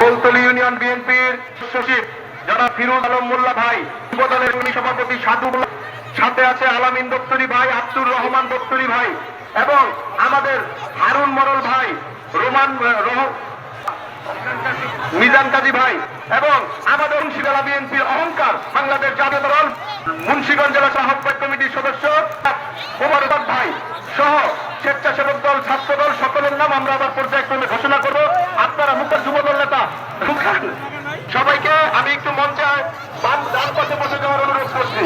Fultali union বিএনপির সচিব যারা ফিরোজ আলম মোল্লা ভাই, যুবদলের সভাপতি সাদুল্লাহ, সাথে আছে আলামিন দপ্তরি ভাই, আব্দুর রহমান দপ্তরি ভাই এবং আমাদের হারুন মরল ভাই, মিজান কাজী ভাই এবং আমাদের মুন্সিগঞ্জ বিএনপির অহংকার বাংলাদেশ জাতীয় দল মুন্সিগঞ্জ জেলা আহ্বায়ক কমিটির সদস্য ওমর ভাই সহ স্বেচ্ছাসেবক দল, ছাত্র দল সকলের নাম আমরা আবার পর্যায়ক্রমে ঘোষণা করব। আপনারা মুখের যুবদল নেতা সবাইকে আমি একটু মঞ্চে ডান পাশে বসে যাওয়ার অনুরোধ করছি।